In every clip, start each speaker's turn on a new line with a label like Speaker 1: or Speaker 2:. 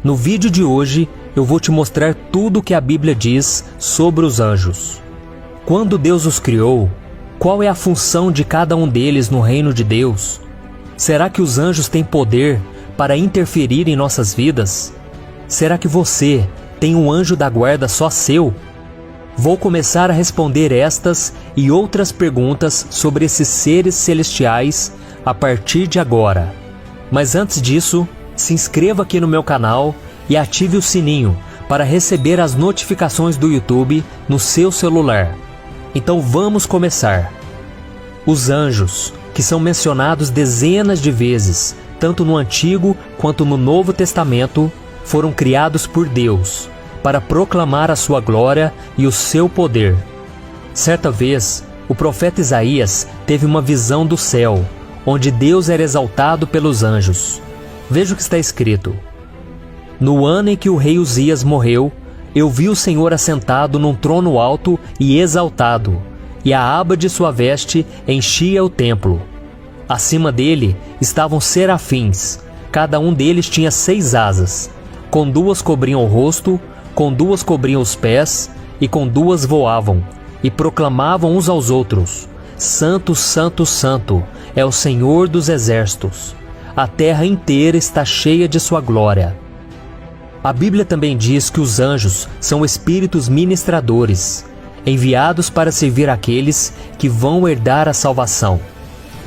Speaker 1: No vídeo de hoje, eu vou te mostrar tudo o que a Bíblia diz sobre os anjos. Quando Deus os criou, qual é a função de cada um deles no reino de Deus? Será que os anjos têm poder para interferir em nossas vidas? Será que você tem um anjo da guarda só seu? Vou começar a responder estas e outras perguntas sobre esses seres celestiais a partir de agora. Mas antes disso, se inscreva aqui no meu canal e ative o sininho para receber as notificações do YouTube no seu celular. Então vamos começar. Os anjos, que são mencionados dezenas de vezes, tanto no Antigo quanto no Novo Testamento, foram criados por Deus para proclamar a sua glória e o seu poder. Certa vez, o profeta Isaías teve uma visão do céu, onde Deus era exaltado pelos anjos. Veja o que está escrito: No ano em que o rei Uzias morreu, eu vi o Senhor assentado num trono alto e exaltado, e a aba de sua veste enchia o templo. Acima dele estavam serafins, cada um deles tinha 6 asas, com 2 cobriam o rosto, com 2 cobriam os pés, e com 2 voavam, e proclamavam uns aos outros: Santo, Santo, Santo, é o Senhor dos exércitos. A terra inteira está cheia de sua glória. A Bíblia também diz que os anjos são espíritos ministradores, enviados para servir aqueles que vão herdar a salvação.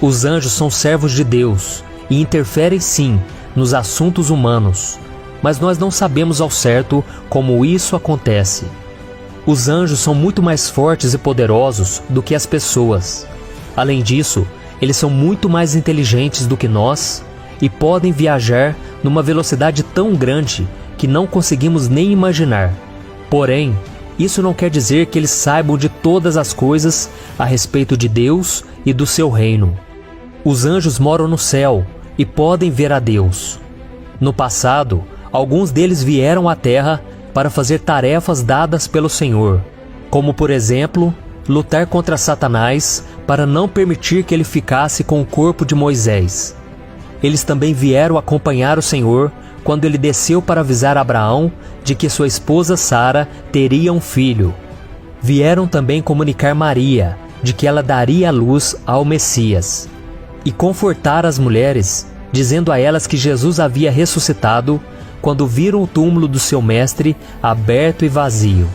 Speaker 1: Os anjos são servos de Deus e interferem sim nos assuntos humanos, mas nós não sabemos ao certo como isso acontece. Os anjos são muito mais fortes e poderosos do que as pessoas. Além disso, eles são muito mais inteligentes do que nós e podem viajar numa velocidade tão grande que não conseguimos nem imaginar. Porém, isso não quer dizer que eles saibam de todas as coisas a respeito de Deus e do seu reino. Os anjos moram no céu e podem ver a Deus. No passado, alguns deles vieram à terra para fazer tarefas dadas pelo Senhor, como por exemplo, lutar contra Satanás para não permitir que ele ficasse com o corpo de Moisés. Eles também vieram acompanhar o Senhor quando ele desceu para avisar Abraão de que sua esposa Sara teria um filho. Vieram também comunicar Maria de que ela daria à luz ao Messias, e confortar as mulheres, dizendo a elas que Jesus havia ressuscitado quando viram o túmulo do seu mestre aberto e vazio.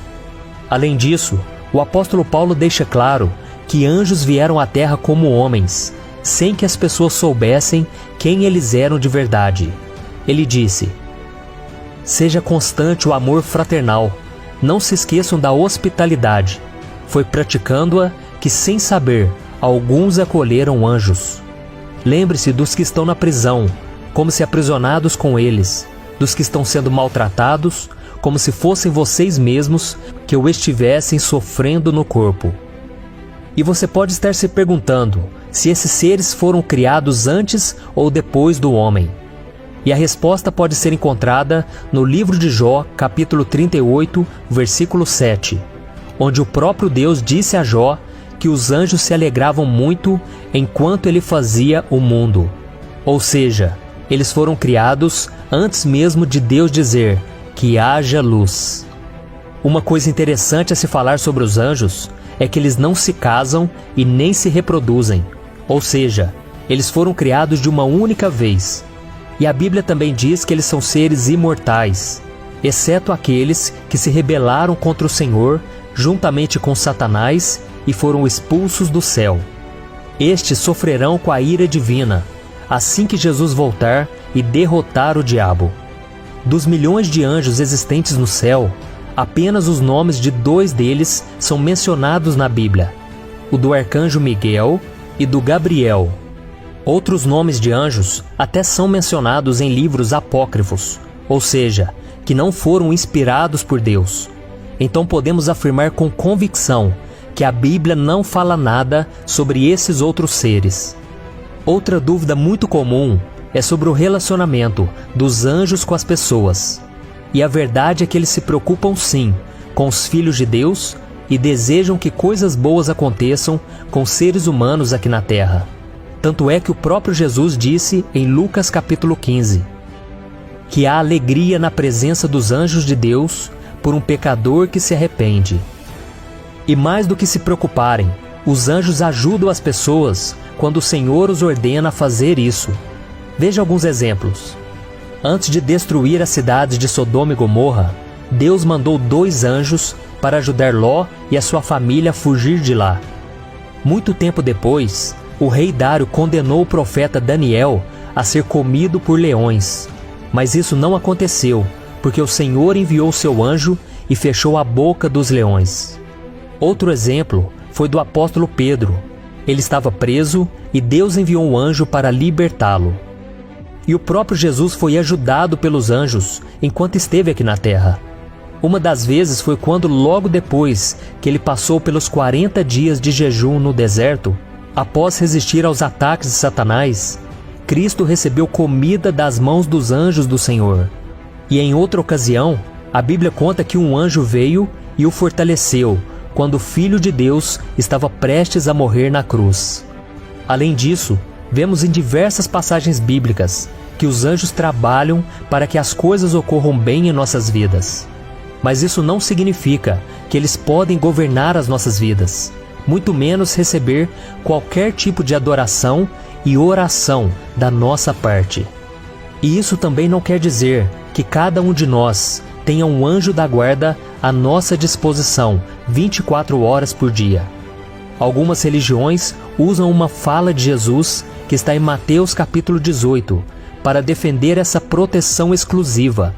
Speaker 1: Além disso, o apóstolo Paulo deixa claro que anjos vieram à terra como homens, sem que as pessoas soubessem quem eles eram de verdade. Ele disse: Seja constante o amor fraternal, não se esqueçam da hospitalidade. Foi praticando-a que, sem saber, alguns acolheram anjos. Lembre-se dos que estão na prisão, como se aprisionados com eles, dos que estão sendo maltratados, como se fossem vocês mesmos que o estivessem sofrendo no corpo. E você pode estar se perguntando se esses seres foram criados antes ou depois do homem. E a resposta pode ser encontrada no livro de Jó, capítulo 38, versículo 7, onde o próprio Deus disse a Jó que os anjos se alegravam muito enquanto ele fazia o mundo. Ou seja, eles foram criados antes mesmo de Deus dizer que haja luz. Uma coisa interessante a se falar sobre os anjos é que eles não se casam e nem se reproduzem. Ou seja, eles foram criados de uma única vez. E a Bíblia também diz que eles são seres imortais, exceto aqueles que se rebelaram contra o Senhor juntamente com Satanás e foram expulsos do céu. Estes sofrerão com a ira divina, assim que Jesus voltar e derrotar o diabo. Dos milhões de anjos existentes no céu, apenas os nomes de 2 deles são mencionados na Bíblia: o do arcanjo Miguel e do Gabriel. Outros nomes de anjos até são mencionados em livros apócrifos, ou seja, que não foram inspirados por Deus. Então podemos afirmar com convicção que a Bíblia não fala nada sobre esses outros seres. Outra dúvida muito comum é sobre o relacionamento dos anjos com as pessoas. E a verdade é que eles se preocupam sim com os filhos de Deus e desejam que coisas boas aconteçam com seres humanos aqui na terra. Tanto é que o próprio Jesus disse em Lucas capítulo 15: que há alegria na presença dos anjos de Deus por um pecador que se arrepende. E mais do que se preocuparem, os anjos ajudam as pessoas quando o Senhor os ordena fazer isso. Veja alguns exemplos. Antes de destruir as cidades de Sodoma e Gomorra, Deus mandou 2 anjos para ajudar Ló e a sua família a fugir de lá. Muito tempo depois, o rei Dário condenou o profeta Daniel a ser comido por leões. Mas isso não aconteceu, porque o Senhor enviou seu anjo e fechou a boca dos leões. Outro exemplo foi do apóstolo Pedro. Ele estava preso e Deus enviou um anjo para libertá-lo. E o próprio Jesus foi ajudado pelos anjos enquanto esteve aqui na terra. Uma das vezes foi quando, logo depois que ele passou pelos 40 dias de jejum no deserto, após resistir aos ataques de Satanás, Cristo recebeu comida das mãos dos anjos do Senhor. E em outra ocasião, a Bíblia conta que um anjo veio e o fortaleceu quando o Filho de Deus estava prestes a morrer na cruz. Além disso, vemos em diversas passagens bíblicas que os anjos trabalham para que as coisas ocorram bem em nossas vidas. Mas isso não significa que eles podem governar as nossas vidas, muito menos receber qualquer tipo de adoração e oração da nossa parte. E isso também não quer dizer que cada um de nós tenha um anjo da guarda à nossa disposição 24 horas por dia. Algumas religiões usam uma fala de Jesus que está em Mateus capítulo 18 para defender essa proteção exclusiva.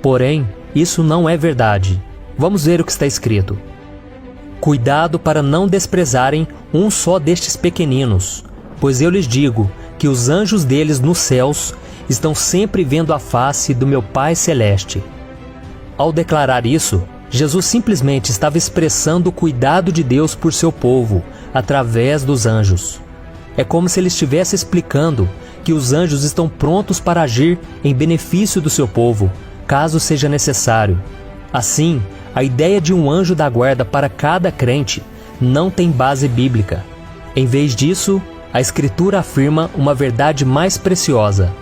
Speaker 1: Porém, isso não é verdade. Vamos ver o que está escrito. Cuidado para não desprezarem um só destes pequeninos, pois eu lhes digo que os anjos deles nos céus estão sempre vendo a face do meu Pai Celeste. Ao declarar isso, Jesus simplesmente estava expressando o cuidado de Deus por seu povo, através dos anjos. É como se ele estivesse explicando que os anjos estão prontos para agir em benefício do seu povo, caso seja necessário. Assim, a ideia de um anjo da guarda para cada crente não tem base bíblica. Em vez disso, a Escritura afirma uma verdade mais preciosa.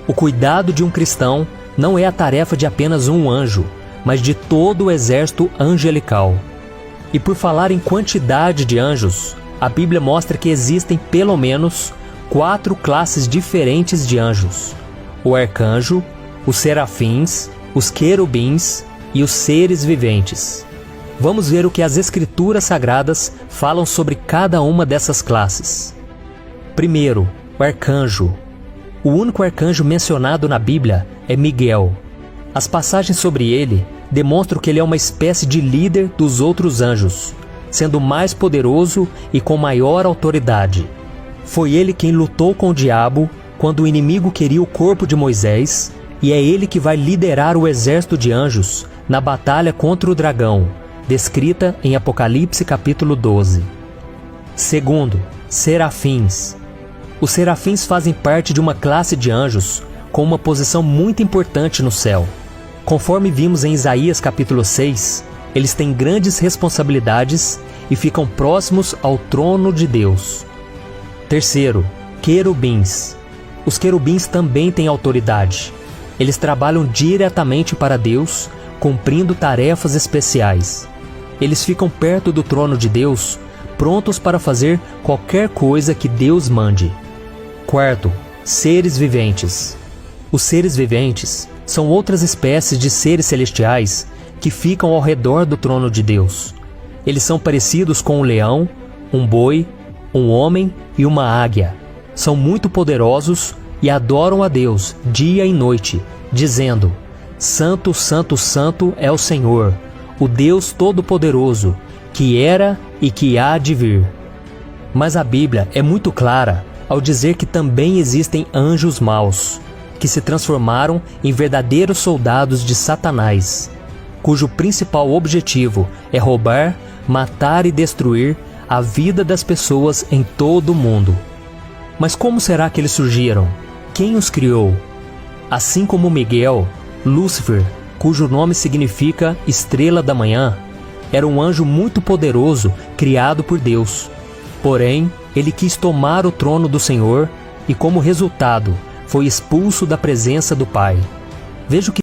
Speaker 1: O cuidado de um cristão não é a tarefa de apenas um anjo, mas de todo o exército angelical. E por falar em quantidade de anjos, a Bíblia mostra que existem pelo menos 4 classes diferentes de anjos: o arcanjo, os serafins, os querubins e os seres viventes. Vamos ver o que as Escrituras Sagradas falam sobre cada uma dessas classes. Primeiro, o arcanjo. O único arcanjo mencionado na Bíblia é Miguel. As passagens sobre ele demonstram que ele é uma espécie de líder dos outros anjos, sendo mais poderoso e com maior autoridade. Foi ele quem lutou com o diabo quando o inimigo queria o corpo de Moisés, e é ele que vai liderar o exército de anjos na batalha contra o dragão, descrita em Apocalipse capítulo 12. Segundo, serafins. Os serafins fazem parte de uma classe de anjos com uma posição muito importante no céu. Conforme vimos em Isaías capítulo 6, eles têm grandes responsabilidades e ficam próximos ao trono de Deus. Terceiro, querubins. Os querubins também têm autoridade. Eles trabalham diretamente para Deus, cumprindo tarefas especiais. Eles ficam perto do trono de Deus, prontos para fazer qualquer coisa que Deus mande. Quarto, seres viventes. Os seres viventes são outras espécies de seres celestiais que ficam ao redor do trono de Deus. Eles são parecidos com um leão, um boi, um homem e uma águia. São muito poderosos e adoram a Deus dia e noite, dizendo: Santo, Santo, Santo é o Senhor, o Deus Todo-Poderoso, que era e que há de vir. Mas a Bíblia é muito clara ao dizer que também existem anjos maus, que se transformaram em verdadeiros soldados de Satanás, cujo principal objetivo é roubar, matar e destruir a vida das pessoas em todo o mundo. Mas como será que eles surgiram? Quem os criou? Assim como Miguel, Lúcifer, cujo nome significa estrela da manhã, era um anjo muito poderoso criado por Deus. Porém, ele quis tomar o trono do Senhor e, como resultado, foi expulso da presença do Pai. Veja o que